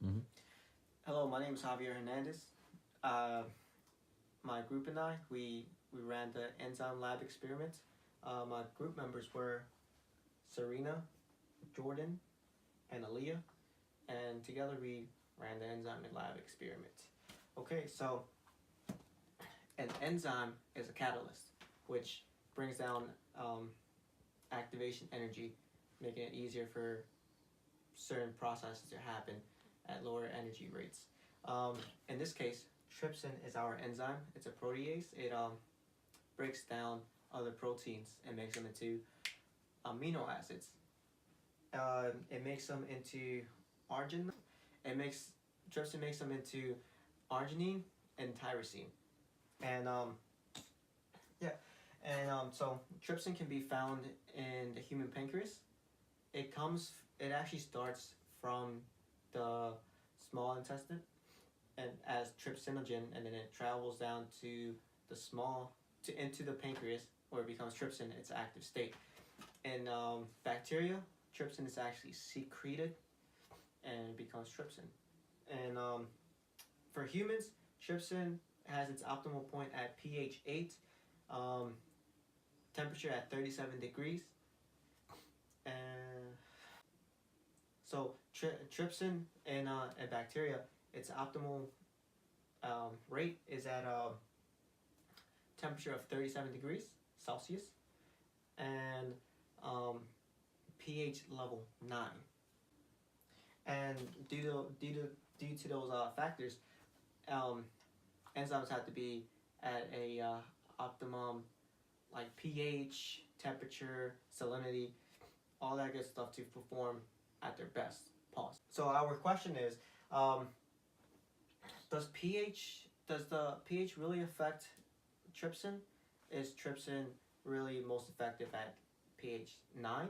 Mm-hmm. Hello, my name is Javier Hernandez. Uh, my group and we ran the enzyme lab experiment. My group members were Serena, Jordan, and Aaliyah, and together we ran the enzyme lab experiment. Okay, so an enzyme is a catalyst, which brings down um, activation energy, making it easier for certain processes to happen at lower energy rates. In this case, trypsin is our enzyme. It's a protease. It breaks down other proteins and makes them into amino acids. It makes them into arginine. It makes trypsin makes them into arginine and tyrosine. And yeah, and so trypsin can be found in the human pancreas. It actually starts from the small intestine and as trypsinogen, and then it travels down to the small to into the pancreas where it becomes trypsin, its active state. In bacteria, trypsin is actually secreted and it becomes trypsin. And for humans, trypsin has its optimal point at pH 8, um, temperature at 37 degrees. And so trypsin in bacteria, its optimal rate is at a temperature of 37 degrees Celsius and um, pH level 9. And due to those factors, um, enzymes have to be at a optimum like pH, temperature, salinity, all that good stuff to perform at their best. Pause. So our question is, um, does the pH really affect trypsin? Is trypsin really most effective at pH 9?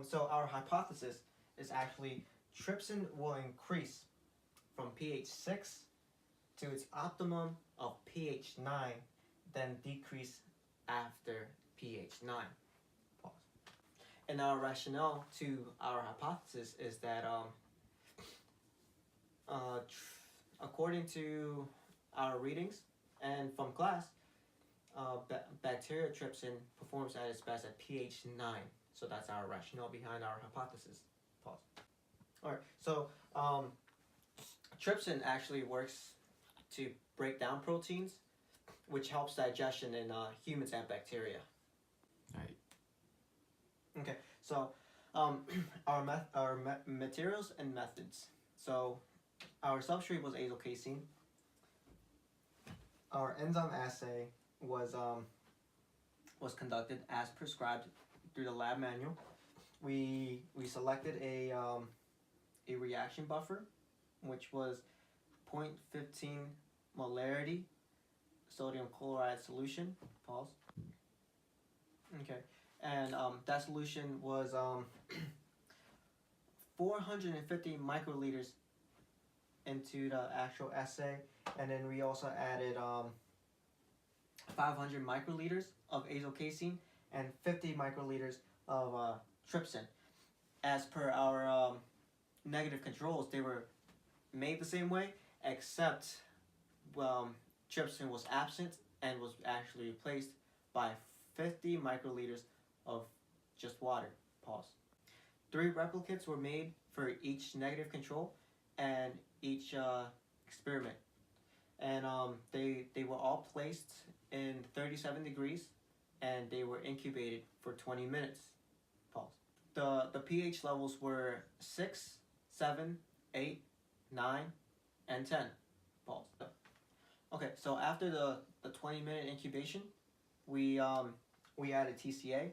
So our hypothesis is actually trypsin will increase from pH 6 to its optimum of pH 9, then decrease after pH 9. Pause. And our rationale to our hypothesis is that according to our readings and from class, bacteria trypsin performs at its best at pH 9. So that's our rationale behind our hypothesis. Pause. All right. So trypsin actually works to break down proteins, which helps digestion in humans and bacteria. Right. Okay. So our materials and methods. So our substrate was azole casein. Our enzyme assay was conducted as prescribed through the lab manual. We selected a reaction buffer, which was 0.15 molarity sodium chloride solution. Pause. Okay, and that solution was 450 microliters into the actual assay, and then we also added 500 microliters of azole casein and 50 microliters of trypsin. As per our negative controls, they were made the same way, except trypsin was absent and was actually replaced by 50 microliters of just water. Pause. 3 replicates were made for each negative control and each experiment. And they were all placed in 37 degrees and they were incubated for 20 minutes. Pause. The pH levels were 6, 7, 8, 9, and 10. Pause. Okay, so after the 20-minute incubation, we added TCA.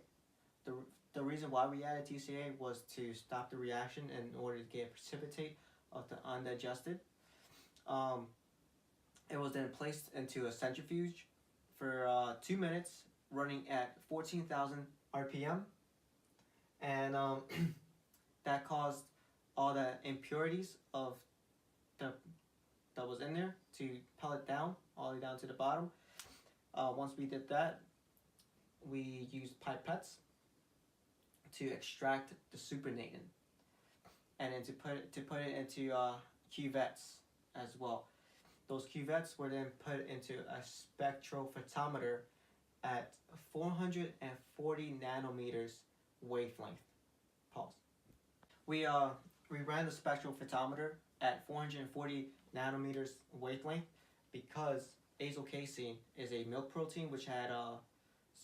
The reason why we added TCA was to stop the reaction in order to get precipitate of the undigested. It was then placed into a centrifuge for 2 minutes, running at 14,000 RPM, and that caused all the impurities of that was in there to pellet down all the way down to the bottom. Once we did that, we used pipettes to extract the supernatant. and then to put it into cuvettes as well. Those cuvettes were then put into a spectrophotometer at 440 nanometers wavelength. Pause. We ran the spectrophotometer at 440 nanometers wavelength because azole casein is a milk protein which had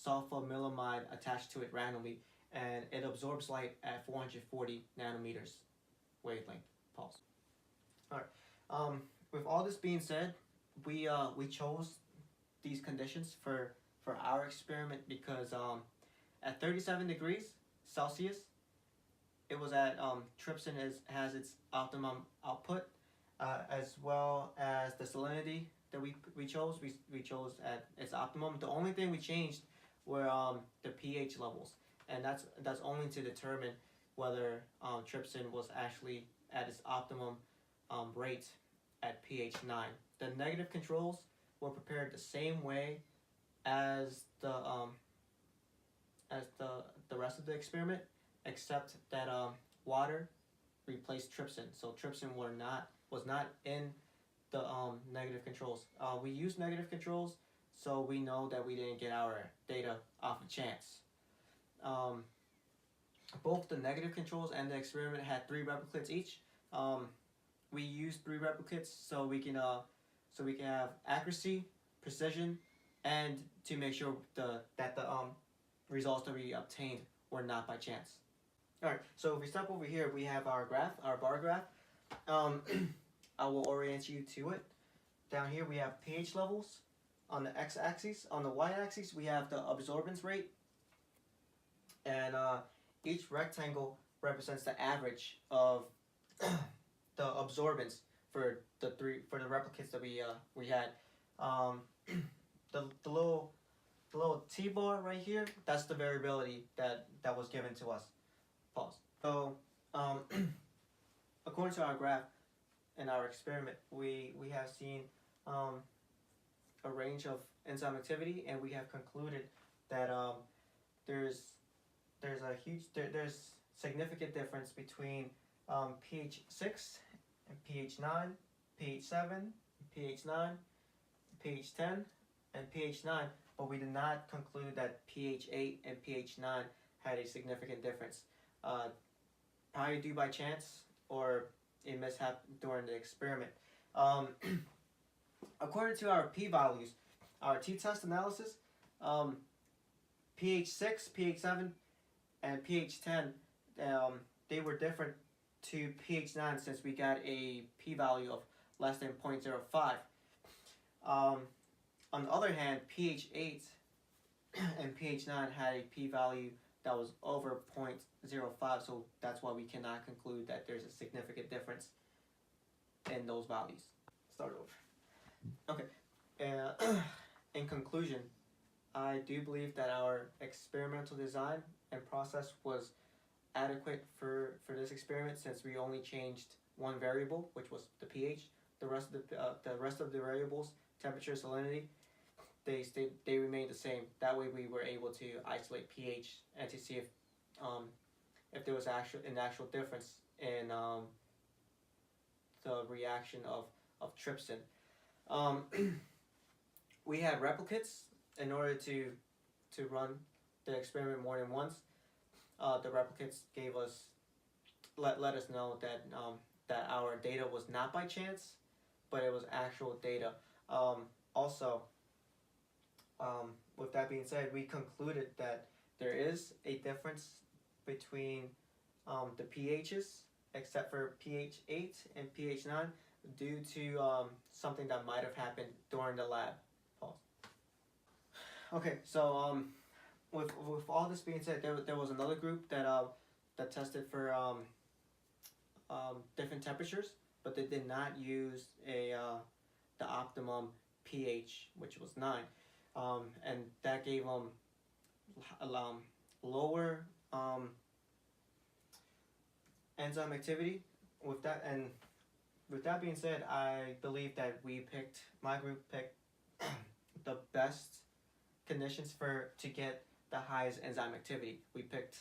sulfamilamide attached to it randomly, and it absorbs light at 440 nanometers wavelength. Pause. All right. With all this being said, we chose these conditions for our experiment because at 37 degrees Celsius, it was at trypsin has its optimum output, as well as the salinity that we chose. We chose at its optimum. The only thing we changed were the pH levels, and that's only to determine whether trypsin was actually at its optimum rate at pH 9. The negative controls were prepared the same way as the rest of the experiment, except that water replaced trypsin. So trypsin was not in the negative controls. We used negative controls, so we know that we didn't get our data off of chance. Both the negative controls and the experiment had 3 replicates each. We used 3 replicates so we can have accuracy, precision, and to make sure that the results that we obtained were not by chance. All right, so if we step over here, we have our graph, our bar graph. I will orient you to it. Down here we have pH levels on the x-axis. On the y-axis we have the absorbance rate, and each rectangle represents the average of the absorbance for the replicates that we had. The little T-bar right here, that's the variability that was given to us. Pause. So according to our graph in our experiment, we have seen a range of enzyme activity, and we have concluded that there's significant difference between pH 6 and pH 9, pH 7, pH 9, pH 10, and pH 9, but we did not conclude that pH 8 and pH 9 had a significant difference. Probably due by chance or a mishap during the experiment. According to our p-values, our t-test analysis, pH 6, pH 7, and pH 10, they were different to pH 9 since we got a p-value of less than 0.05. On the other hand, pH 8 and pH 9 had a p-value that was over 0.05, so that's why we cannot conclude that there's a significant difference in those values. Start over. Okay, in conclusion, I do believe that our experimental design and process was adequate for this experiment, since we only changed one variable, which was the pH. The rest of the variables, temperature, salinity, they remained the same. That way we were able to isolate pH and to see if there was an actual difference in the reaction of trypsin. We had replicates in order to run the experiment more than once. The replicates gave us let us know that that our data was not by chance, but it was actual data. Also, with that being said, we concluded that there is a difference between the pHs, except for pH 8 and pH 9, due to something that might have happened during the lab. Pause. Okay, so with all this being said, there was another group that tested for different temperatures, but they did not use the optimum pH, which was 9, and that gave them lower enzyme activity. With that being said, I believe that my group picked the best conditions to get the highest enzyme activity. We picked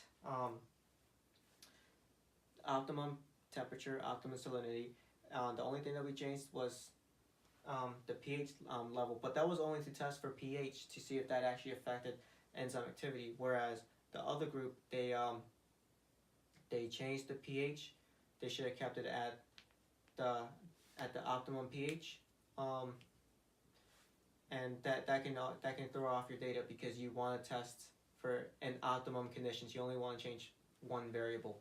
optimum temperature, optimum salinity. The only thing that we changed was the pH level, but that was only to test for pH to see if that actually affected enzyme activity. Whereas the other group, they changed the pH. They should have kept it at the optimum pH, and that can throw off your data because you want to test for an optimum conditions. You only want to change one variable.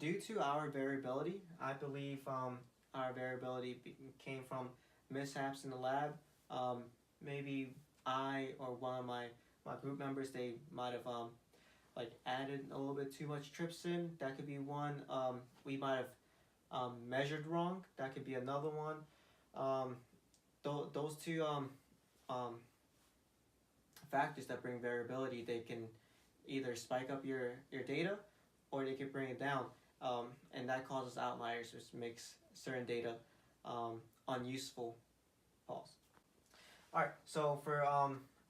Due to our variability, I believe our variability came from mishaps in the lab. Maybe I or one of my group members, they might have like added a little bit too much trypsin. That could be one. We might have measured wrong. That could be another one. Those two factors that bring variability, they can either spike up your data or they can bring it down, and that causes outliers, which makes certain data unuseful. Pause. Alright, so for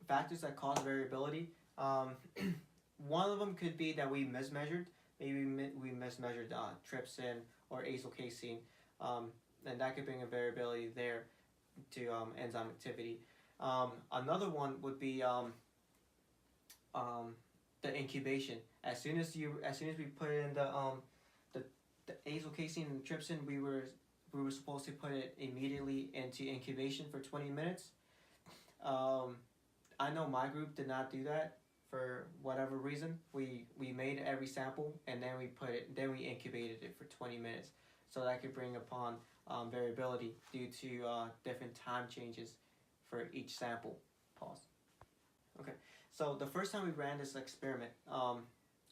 factors that cause variability, one of them could be that we mismeasured. Maybe we mismeasured trypsin or acyl casein, and that could bring a variability there to enzyme activity. Another one would be the incubation. As soon as we put in the acyl casein and trypsin, we were supposed to put it immediately into incubation for 20 minutes. I know my group did not do that for whatever reason. We made every sample and then we incubated it for 20 minutes. So that could bring upon variability due to different time changes for each sample. Pause. Okay. So the first time we ran this experiment,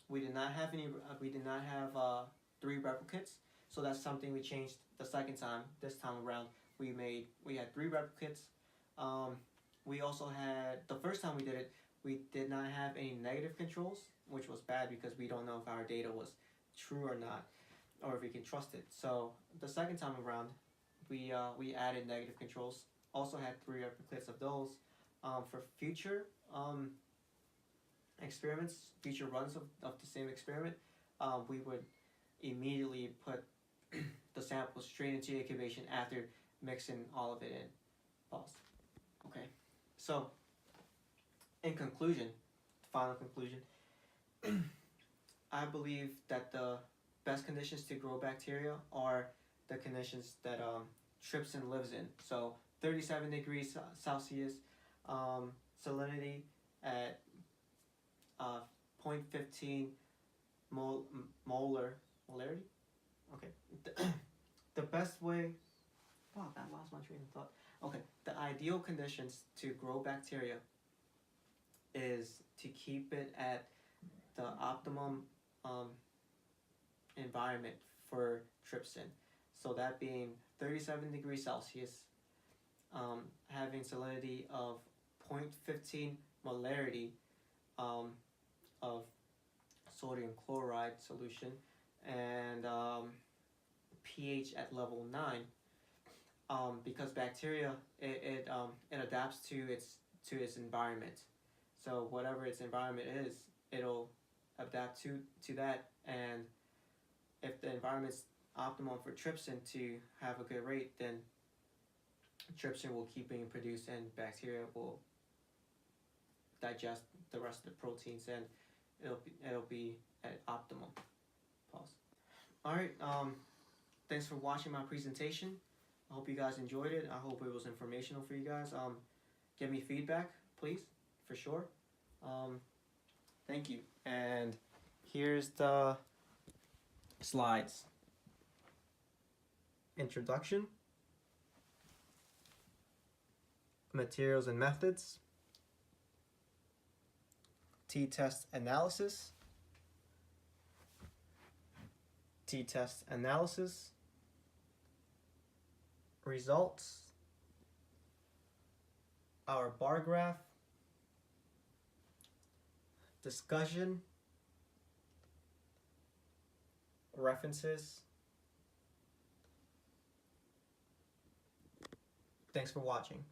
we did not have 3 replicates. So that's something we changed the second time. This time around, we had 3 replicates. We also had, the first time we did it, we did not have any negative controls, which was bad because we don't know if our data was true or not, or if we can trust it. So the second time around, we added negative controls. Also had 3 replicates of those. For future experiments, future runs of the same experiment, we would immediately put the sample straight into incubation after mixing all of it in. Pause. Okay, so in conclusion, final conclusion, I believe that the best conditions to grow bacteria are the conditions that trypsin lives in. So 37 degrees Celsius, salinity at 0.15 molarity. Okay. The best way. Wow, I lost my train of thought. Okay, the ideal conditions to grow bacteria is to keep it at the optimum environment for trypsin. So that being 37 degrees Celsius, having salinity of 0.15 molarity of sodium chloride solution, and pH at level 9, because bacteria it adapts to its environment. So whatever its environment is, it'll adapt to that, and if the environment's optimal for trypsin to have a good rate, then trypsin will keep being produced and bacteria will digest the rest of the proteins, and it'll be at optimum. Pause. Alright, thanks for watching my presentation. I hope you guys enjoyed it. I hope it was informational for you guys. Give me feedback, please, for sure. Thank you. And here's the slides. Introduction, materials and methods, t-test analysis, t-test analysis, results, our bar graph, discussion, references. Thanks for watching.